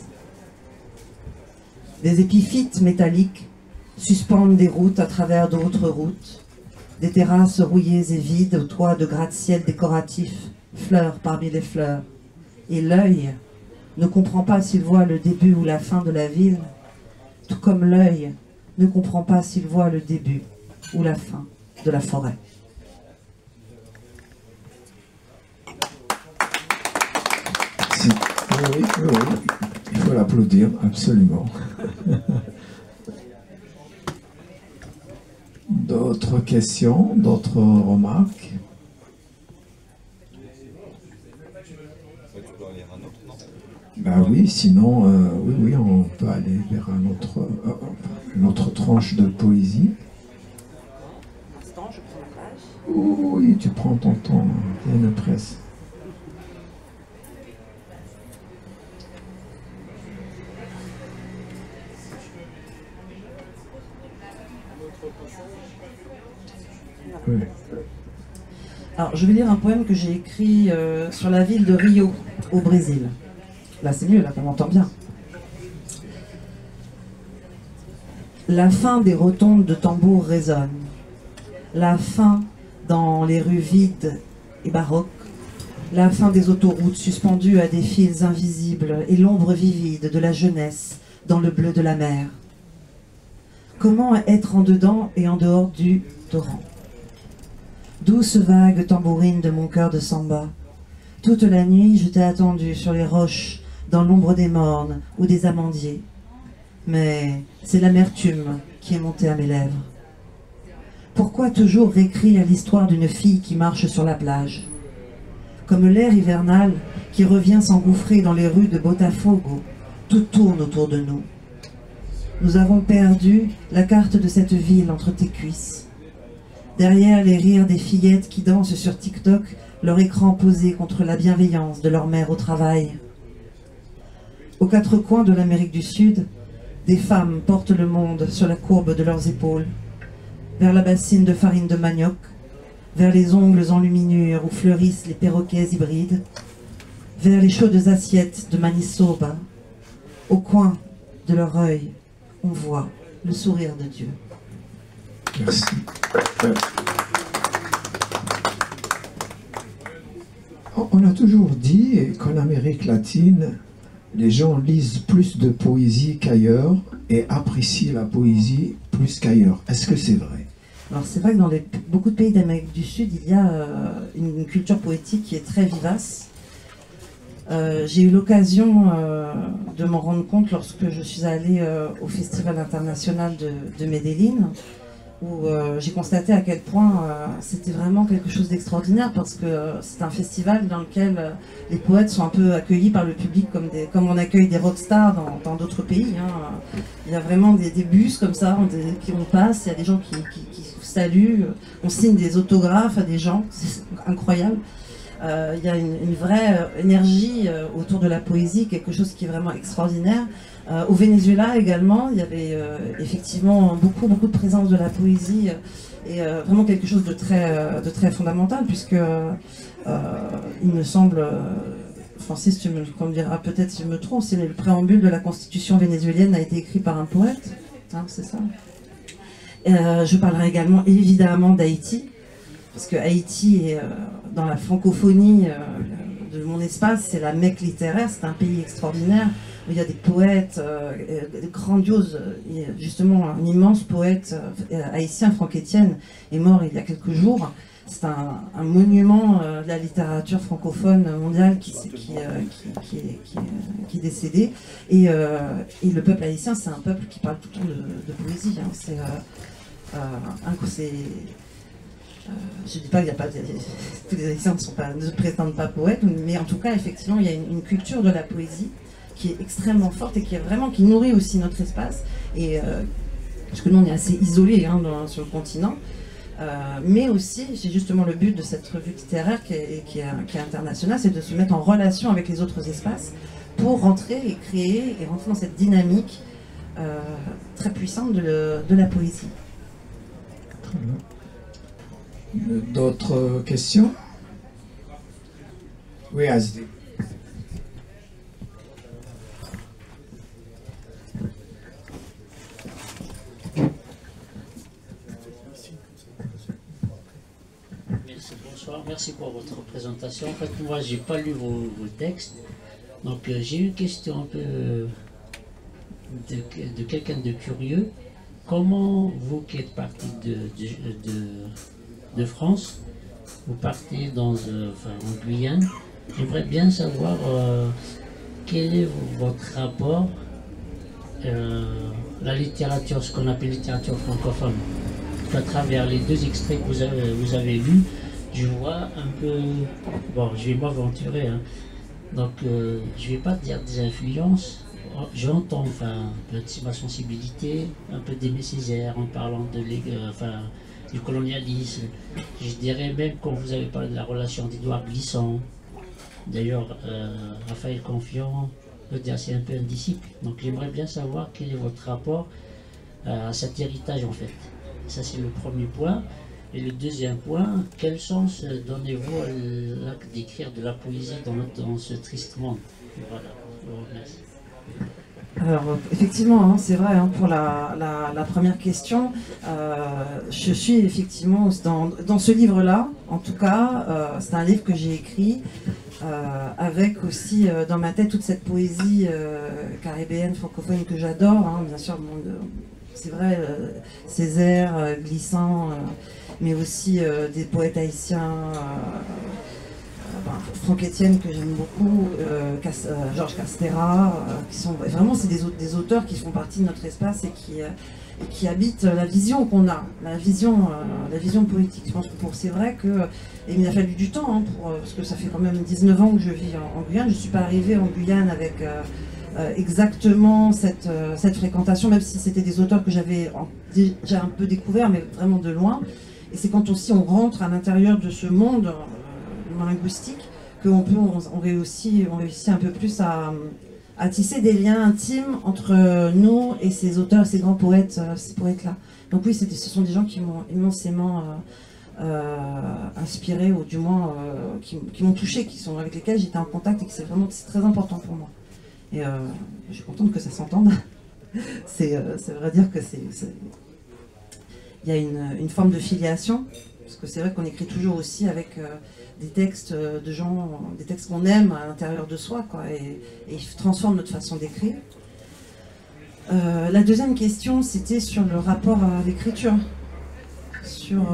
Des épiphytes métalliques suspendent des routes à travers d'autres routes, des terrasses rouillées et vides aux toits de gratte-ciel décoratifs, fleurs parmi les fleurs. Et l'œil ne comprend pas s'il voit le début ou la fin de la ville, tout comme l'œil ne comprend pas s'il voit le début ou la fin de la forêt. Oui, il faut l'applaudir, absolument. D'autres questions, d'autres remarques? Ben oui, sinon, oui, on peut aller vers une autre tranche de poésie. Oui, tu prends ton temps, il y a une presse. Oui. Alors, je vais lire un poème que j'ai écrit sur la ville de Rio, au Brésil. Là, c'est mieux, là, on m'entend bien. La fin des rotondes de tambour résonne. La fin dans les rues vides et baroques. La fin des autoroutes suspendues à des fils invisibles et l'ombre vivide de la jeunesse dans le bleu de la mer. Comment être en dedans et en dehors du torrent? Douce vague tambourine de mon cœur de samba. Toute la nuit, je t'ai attendu sur les roches, dans l'ombre des mornes ou des amandiers. Mais c'est l'amertume qui est montée à mes lèvres. Pourquoi toujours réécrire l'histoire d'une fille qui marche sur la plage? Comme l'air hivernal qui revient s'engouffrer dans les rues de Botafogo, tout tourne autour de nous. Nous avons perdu la carte de cette ville entre tes cuisses. Derrière les rires des fillettes qui dansent sur TikTok, leur écran posé contre la bienveillance de leur mère au travail. Aux quatre coins de l'Amérique du Sud, des femmes portent le monde sur la courbe de leurs épaules, vers la bassine de farine de manioc, vers les ongles enluminures où fleurissent les perroquets hybrides, vers les chaudes assiettes de Manitoba. Au coin de leur œil, on voit le sourire de Dieu. Merci. On a toujours dit qu'en Amérique latine, les gens lisent plus de poésie qu'ailleurs et apprécient la poésie plus qu'ailleurs. Est-ce que c'est vrai? Alors c'est vrai que dans beaucoup de pays d'Amérique du Sud, il y a une culture poétique qui est très vivace. J'ai eu l'occasion de m'en rendre compte lorsque je suis allée au Festival international de Medellín, où j'ai constaté à quel point c'était vraiment quelque chose d'extraordinaire, parce que c'est un festival dans lequel les poètes sont un peu accueillis par le public comme on accueille des rockstars dans d'autres pays. Hein. Il y a vraiment des bus comme ça, on passe, il y a des gens qui saluent, on signe des autographes à des gens, c'est incroyable. Il y a une vraie énergie autour de la poésie, quelque chose qui est vraiment extraordinaire. Au Venezuela également, il y avait effectivement beaucoup de présence de la poésie et vraiment quelque chose de très fondamental, puisque il me semble, Francis, tu me diras peut-être si je me trompe, si le préambule de la constitution vénézuélienne a été écrit par un poète, hein, c'est ça. Je parlerai également évidemment d'Haïti, parce que Haïti est dans la francophonie de mon espace, c'est la Mecque littéraire. C'est un pays extraordinaire où il y a des poètes grandioses. Il y a justement un immense poète haïtien, Franck Etienne, est mort il y a quelques jours. C'est un monument de la littérature francophone mondiale qui est décédé. Et le peuple haïtien, c'est un peuple qui parle tout le temps de poésie. Hein. Je ne dis pas qu'il n'y a pas tous les Haïtiens ne se prétendent pas poètes, mais en tout cas, effectivement, il y a une culture de la poésie qui est extrêmement forte et qui nourrit aussi notre espace. Parce que nous, on est assez isolés hein, sur le continent. Mais aussi, c'est justement le but de cette revue littéraire qui est internationale, c'est de se mettre en relation avec les autres espaces pour rentrer et créer et rentrer dans cette dynamique très puissante de la poésie. Très bien. D'autres questions? Oui, Azdi. Bonsoir, merci pour votre présentation. En fait, moi, j'ai pas lu vos textes, donc j'ai une question un peu de quelqu'un de curieux. Comment vous qui êtes parti de France, vous partez en Guyane, j'aimerais bien savoir quel est votre rapport la littérature, ce qu'on appelle littérature francophone. À travers les deux extraits que vous avez lus, je vois un peu, bon, je vais m'aventurer, hein. Donc je vais pas dire des influences, j'entends un peu de ma sensibilité, un peu d'Aimé Césaire en parlant du colonialisme. Je dirais même quand vous avez parlé de la relation d'Édouard Glissant, d'ailleurs Raphaël Confiant peut dire c'est un peu un disciple, donc j'aimerais bien savoir quel est votre rapport à cet héritage en fait. Ça c'est le premier point. Et le deuxième point, quel sens donnez-vous à l'acte d'écrire de la poésie dans ce triste monde? Voilà, je vous remercie. Alors effectivement, hein, c'est vrai, hein, pour la première question, je suis effectivement dans ce livre-là, en tout cas, c'est un livre que j'ai écrit avec aussi dans ma tête toute cette poésie caribéenne, francophone que j'adore, hein, bien sûr, c'est vrai, Césaire, Glissant, mais aussi des poètes haïtiens, Franck Etienne que j'aime beaucoup, Georges Castera, qui sont vraiment c'est des auteurs qui font partie de notre espace et qui habitent la vision qu'on a, la vision poétique. Je pense que c'est vrai que il m'a fallu du temps hein, parce que ça fait quand même 19 ans que je vis en Guyane. Je ne suis pas arrivée en Guyane avec exactement cette fréquentation, même si c'était des auteurs que j'avais déjà un peu découvert, mais vraiment de loin. Et c'est quand aussi on rentre à l'intérieur de ce monde linguistique qu'on réussit un peu plus à tisser des liens intimes entre nous et ces auteurs, ces grands poètes, ces poètes-là. Donc oui, ce sont des gens qui m'ont immensément inspiré, ou du moins qui m'ont touché, avec lesquels j'étais en contact et que c'est très important pour moi. Et je suis contente que ça s'entende. Ça veut dire que il y a une forme de filiation, parce que c'est vrai qu'on écrit toujours aussi avec des textes de gens, des textes qu'on aime à l'intérieur de soi, quoi, et ils transforment notre façon d'écrire. La deuxième question, c'était sur le rapport à l'écriture. Sur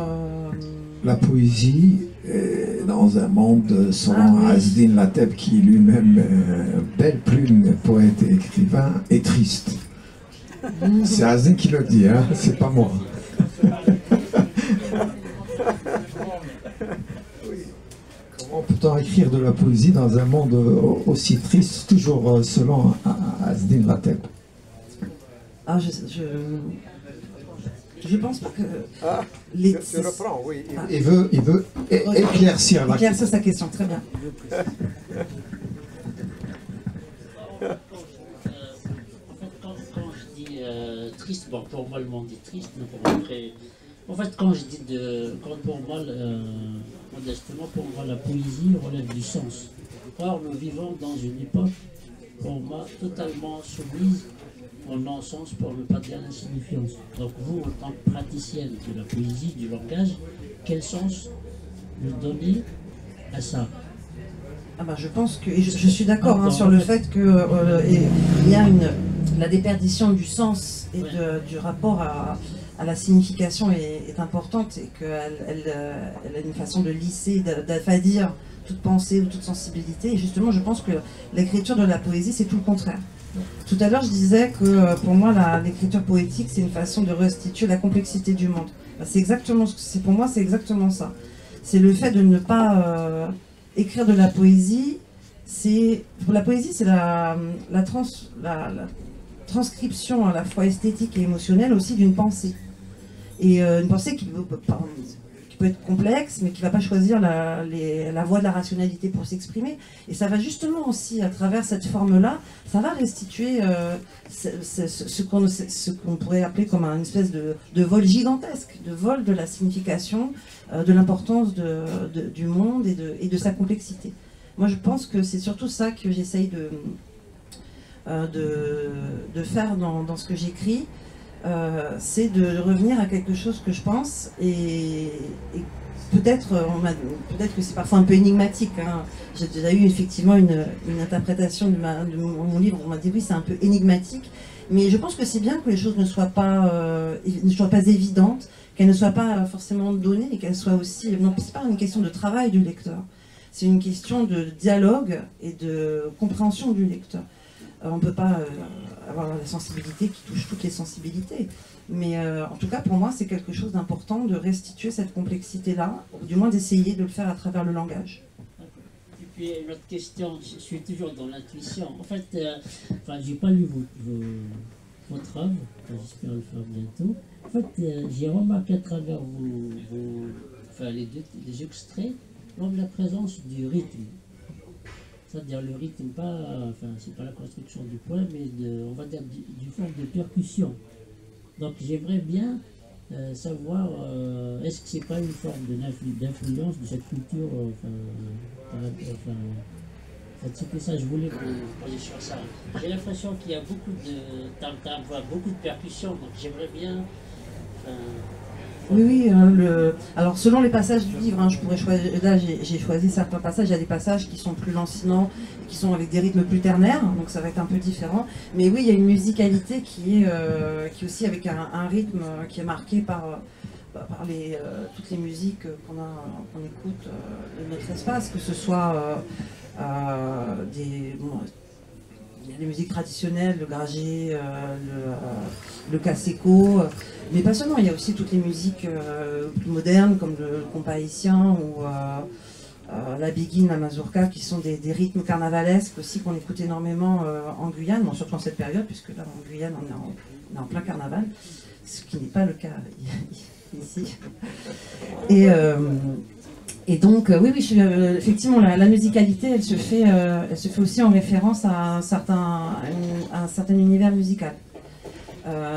la poésie, dans un monde selon Azdine Lateb, qui lui-même, belle plume, poète et écrivain, est triste. C'est Azdine qui le dit, hein, c'est pas moi. Comment peut-on écrire de la poésie dans un monde aussi triste, toujours selon Azdine Lateb? Ah, je pense pas que... Tu reprends, oui. Il veut éclaircir sa question, très bien. Quand je dis triste, bon, pour moi le monde est triste, mais pour après... En fait, quand pour moi, modestement, pour moi, la poésie relève du sens. Or, nous vivons dans une époque, pour moi, totalement soumise au non-sens, pour ne pas dire l'insignifiance. Donc vous, en tant que praticienne de la poésie, du langage, quel sens vous donnez à ça? Ah bah, je pense que, et je suis d'accord sur le fait que il y a la déperdition du sens et du rapport à la signification est importante et qu'elle a une façon de lisser, d'affadir toute pensée ou toute sensibilité. Et justement, je pense que l'écriture de la poésie, c'est tout le contraire. Tout à l'heure, je disais que pour moi, l'écriture poétique, c'est une façon de restituer la complexité du monde. Bah, c'est exactement pour moi, c'est exactement ça. C'est le fait de ne pas écrire de la poésie. Pour la poésie, c'est la transcription à la fois esthétique et émotionnelle aussi d'une pensée. Et une pensée qui peut être complexe, mais qui ne va pas choisir la voie de la rationalité pour s'exprimer. Et ça va justement aussi, à travers cette forme-là, ça va restituer ce qu'on pourrait appeler comme une espèce de vol gigantesque, de vol de la signification, de l'importance du monde et de sa complexité. Moi, je pense que c'est surtout ça que j'essaye de faire dans ce que j'écris. C'est de revenir à quelque chose que je pense et peut-être que c'est parfois un peu énigmatique. Hein. J'ai déjà eu effectivement une interprétation de mon livre, on m'a dit oui c'est un peu énigmatique, mais je pense que c'est bien que les choses ne soient pas évidentes, qu'elles ne soient pas forcément données et qu'elles soient aussi... Non, c'est pas une question de travail du lecteur, c'est une question de dialogue et de compréhension du lecteur. On ne peut pas avoir la sensibilité qui touche toutes les sensibilités. Mais en tout cas, pour moi, c'est quelque chose d'important de restituer cette complexité-là, ou du moins d'essayer de le faire à travers le langage. Et puis, une autre question, je suis toujours dans l'intuition. En fait, j'ai pas lu votre œuvre, j'espère le faire bientôt. En fait, j'ai remarqué à travers les extraits, la présence du rythme. C'est-à-dire le rythme, c'est pas la construction du poème, mais on va dire du forme de percussion. Donc j'aimerais bien savoir, est-ce que c'est pas une forme d'influence de cette culture, c'est ça, je voulais vous poser sur ça. J'ai l'impression qu'il y a beaucoup de percussions, donc j'aimerais bien... Oui, alors selon les passages du livre, je pourrais choisir. Là, j'ai choisi certains passages. Il y a des passages qui sont plus lancinants, qui sont avec des rythmes plus ternaires, donc ça va être un peu différent. Mais oui, il y a une musicalité qui est aussi avec un rythme qui est marqué par toutes les musiques qu'on écoute de notre espace, que ce soit il y a les musiques traditionnelles, le gragé, le caseco, mais pas seulement, il y a aussi toutes les musiques plus modernes, comme le compas haïtien ou la biguine, la mazurka, qui sont des rythmes carnavalesques aussi qu'on écoute énormément en Guyane, bon, surtout en cette période, puisque là en Guyane on est en plein carnaval, ce qui n'est pas le cas ici. Et donc, oui, effectivement, la musicalité, elle se fait aussi en référence à un certain univers musical.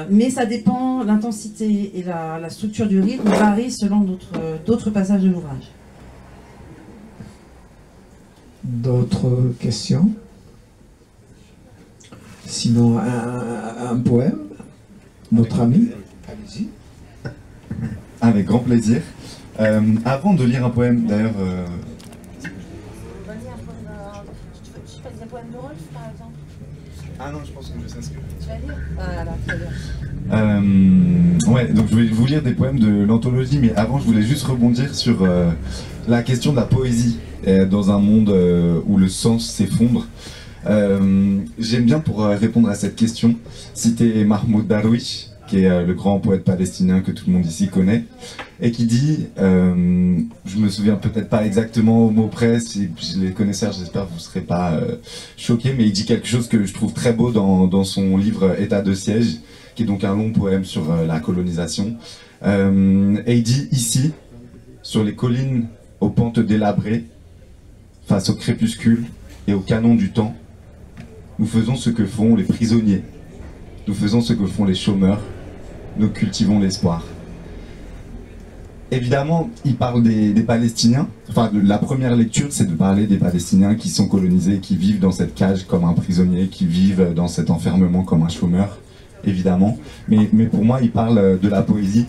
Mais ça dépend, l'intensité et la structure du rythme varient selon d'autres passages de l'ouvrage. D'autres questions? Sinon, un poème? Notre ami? Allez-y. Avec grand plaisir. Avant de lire un poème, d'ailleurs... Tu fais des poèmes de Rolf, par exemple? Ah non, je pense que je sais ce que... Tu vas lire? Ah là, très bien. Ouais, donc je vais vous lire des poèmes de l'anthologie, mais avant je voulais juste rebondir sur la question de la poésie dans un monde où le sens s'effondre. J'aime bien, pour répondre à cette question, citer Mahmoud Darwish, qui est le grand poète palestinien que tout le monde ici connaît, et qui dit, je me souviens peut-être pas exactement au mot près, si les connaisseurs, j'espère que vous ne serez pas choqués, mais il dit quelque chose que je trouve très beau dans son livre État de siège, qui est donc un long poème sur la colonisation. Et il dit ici, sur les collines aux pentes délabrées, face au crépuscule et au canon du temps, nous faisons ce que font les prisonniers, nous faisons ce que font les chômeurs, nous cultivons l'espoir. Évidemment, il parle des Palestiniens. Enfin, la première lecture, c'est de parler des Palestiniens qui sont colonisés, qui vivent dans cette cage comme un prisonnier, qui vivent dans cet enfermement comme un chômeur, évidemment. Mais pour moi, il parle de la poésie.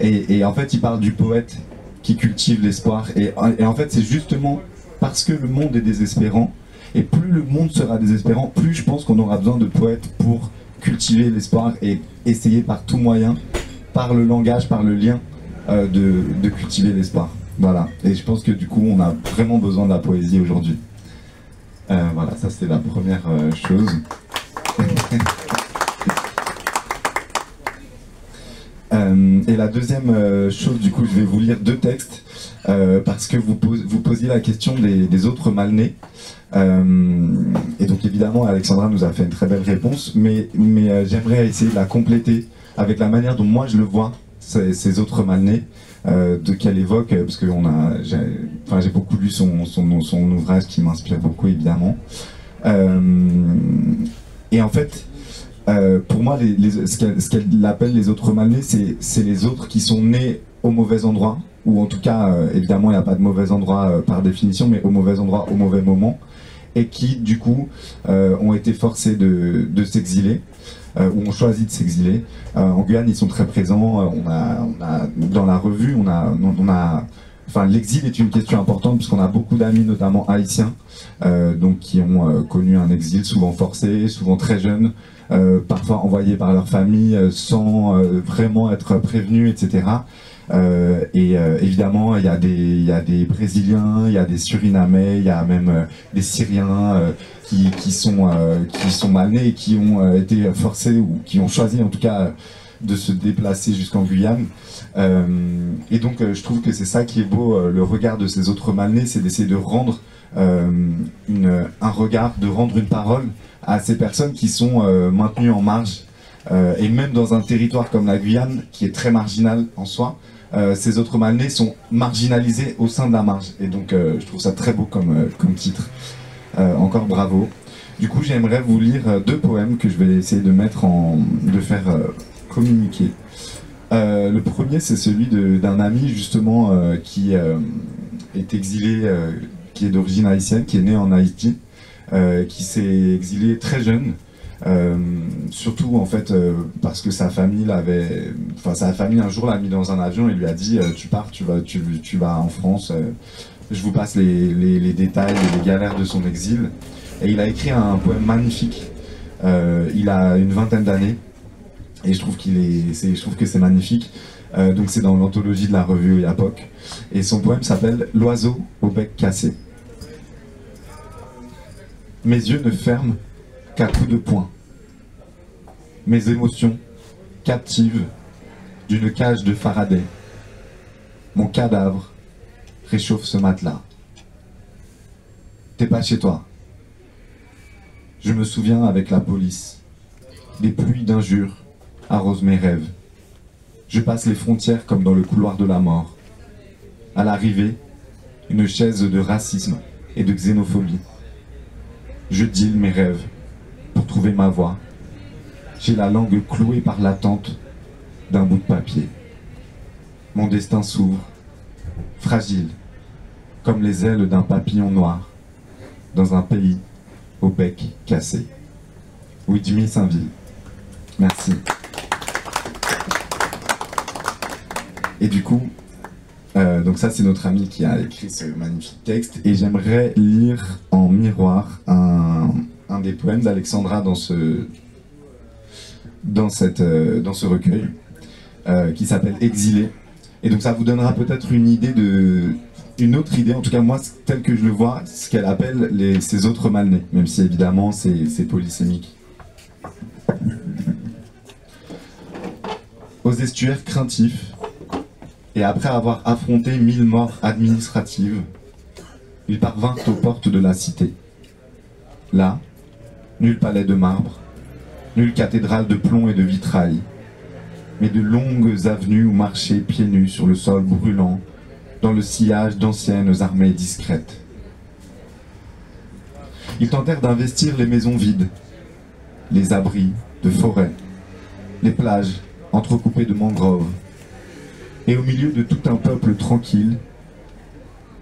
Et en fait, il parle du poète qui cultive l'espoir. Et en fait, c'est justement parce que le monde est désespérant, et plus le monde sera désespérant, plus je pense qu'on aura besoin de poètes pour cultiver l'espoir et essayer par tout moyen, par le langage, par le lien, de cultiver l'espoir. Voilà, et je pense que du coup on a vraiment besoin de la poésie aujourd'hui. Voilà, ça c'était la première chose. Et la deuxième chose, du coup, je vais vous lire deux textes parce que vous posiez la question des autres mal-nés. Et donc évidemment, Alexandra nous a fait une très belle réponse, mais j'aimerais essayer de la compléter avec la manière dont moi je le vois, ces autres mal-nés, qu'elle évoque, parce que j'ai beaucoup lu son ouvrage qui m'inspire beaucoup, évidemment. Et en fait, pour moi, ce qu'elle appelle les autres mal-nés, c'est les autres qui sont nés au mauvais endroit, ou en tout cas, évidemment, il n'y a pas de mauvais endroit par définition, mais au mauvais endroit, au mauvais moment, et qui, du coup, ont été forcés de s'exiler, ou ont choisi de s'exiler. En Guyane, ils sont très présents. Dans la revue, enfin, l'exil est une question importante, puisqu'on a beaucoup d'amis, notamment haïtiens, donc qui ont connu un exil souvent forcé, souvent très jeunes, parfois envoyés par leur famille sans vraiment être prévenus, etc. Et évidemment, il y a des Brésiliens, il y a des Surinamais, il y a même des Syriens qui sont mal nés et qui ont été forcés, ou qui ont choisi en tout cas de se déplacer jusqu'en Guyane. Et donc je trouve que c'est ça qui est beau, le regard de ces autres mal nés, c'est d'essayer de rendre un regard, de rendre une parole à ces personnes qui sont maintenues en marge. Et même dans un territoire comme la Guyane, qui est très marginal en soi, ces autres mal-nés sont marginalisés au sein de la marge. Et donc je trouve ça très beau comme titre. Encore bravo. Du coup, j'aimerais vous lire deux poèmes que je vais essayer de faire communiquer. Le premier, c'est celui d'un ami justement qui est exilé, qui est d'origine haïtienne, qui est né en Haïti, qui s'est exilé très jeune. Surtout en fait parce que sa famille un jour l'a mis dans un avion et lui a dit tu pars, tu vas en France. Je vous passe les détails et les galères de son exil. Et il a écrit un poème magnifique. Il a une 20aine d'années et je trouve que c'est magnifique. Donc c'est dans l'anthologie de la revue Yapoc. Et son poème s'appelle L'oiseau au bec cassé. Mes yeux ne ferment qu'à coups de poing. Mes émotions captives d'une cage de Faraday. Mon cadavre réchauffe ce matelas. T'es pas chez toi. Je me souviens avec la police. Des pluies d'injures arrosent mes rêves. Je passe les frontières comme dans le couloir de la mort. À l'arrivée, une chaise de racisme et de xénophobie. Je deal mes rêves pour trouver ma voie. J'ai la langue clouée par l'attente d'un bout de papier. Mon destin s'ouvre, fragile, comme les ailes d'un papillon noir, dans un pays au bec cassé. Widmi Saint-Ville. Merci. Et du coup, donc ça c'est notre ami qui a écrit ce magnifique texte, et j'aimerais lire en miroir un des poèmes d'Alexandra dans ce recueil, qui s'appelle Exilé. Et donc ça vous donnera peut-être une autre idée, en tout cas moi tel que je le vois, ce qu'elle appelle ces autres mal-nés, même si évidemment c'est polysémique. Aux estuaires craintifs, et après avoir affronté 1000 morts administratives, ils parvinrent aux portes de la cité. Là, nul palais de marbre, nulle cathédrale de plomb et de vitrail, mais de longues avenues où marchaient pieds nus sur le sol brûlant, dans le sillage d'anciennes armées discrètes. Ils tentèrent d'investir les maisons vides, les abris de forêts, les plages entrecoupées de mangroves, et au milieu de tout un peuple tranquille,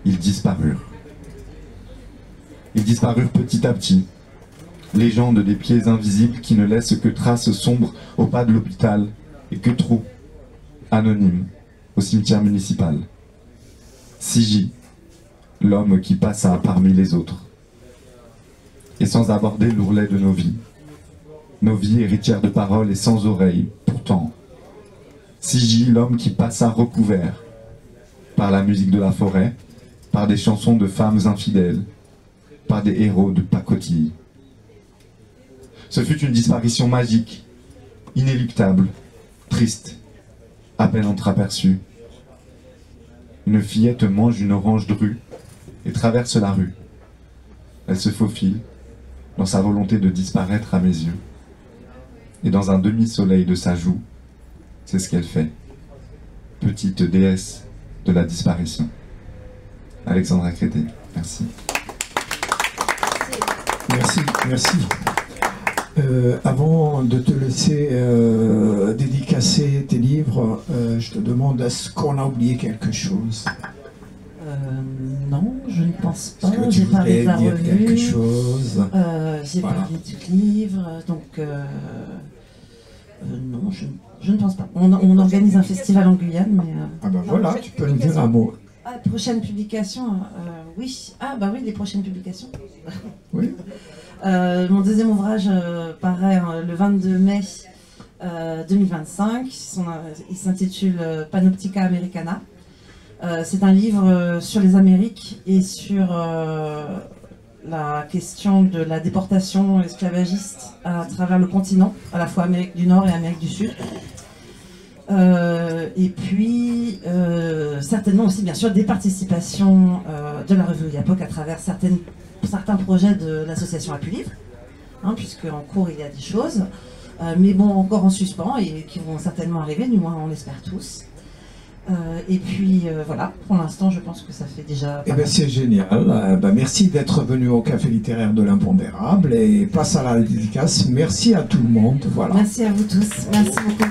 ils disparurent. Ils disparurent petit à petit, légende des pieds invisibles qui ne laissent que traces sombres au pas de l'hôpital et que trous anonymes au cimetière municipal. Sigi, l'homme qui passa parmi les autres, et sans aborder l'ourlet de nos vies héritières de paroles et sans oreilles, pourtant, sigille l'homme qui passa recouvert par la musique de la forêt, par des chansons de femmes infidèles, par des héros de pacotille. Ce fut une disparition magique, inéluctable, triste, à peine entreaperçue. Une fillette mange une orange drue et traverse la rue. Elle se faufile dans sa volonté de disparaître à mes yeux. Et dans un demi-soleil de sa joue, c'est ce qu'elle fait. Petite déesse de la disparition. Alexandra Crété, merci. Merci, merci. Avant de te laisser dédicacer tes livres, je te demande, est-ce qu'on a oublié quelque chose? Non, je ne pense pas. Est-ce que tu J'ai parlé de la voudrais dire quelque revue. chose? J'ai Voilà. parlé du livre, donc non, je ne pense pas. On organise un festival en Guyane, mais... Ah ben voilà, tu peux me dire un mot. Ah, prochaine publication, oui. Ah bah oui, les prochaines publications. Oui. Mon deuxième ouvrage paraît le 22 mai 2025. Il s'intitule Panoptica Americana. C'est un livre sur les Amériques et sur la question de la déportation esclavagiste à travers le continent, à la fois Amérique du Nord et Amérique du Sud. Et puis, certainement aussi, bien sûr, des participations de la revue Yapoc à travers certains projets de l'association Appui Livre, hein, puisque en cours il y a des choses, mais bon, encore en suspens et qui vont certainement arriver, du moins on l'espère tous. Et puis voilà, pour l'instant je pense que ça fait déjà... Eh bien c'est génial, merci d'être venu au Café littéraire de l'Impondérable et place à la dédicace. Merci à tout le monde. Voilà. Merci à vous tous, merci beaucoup.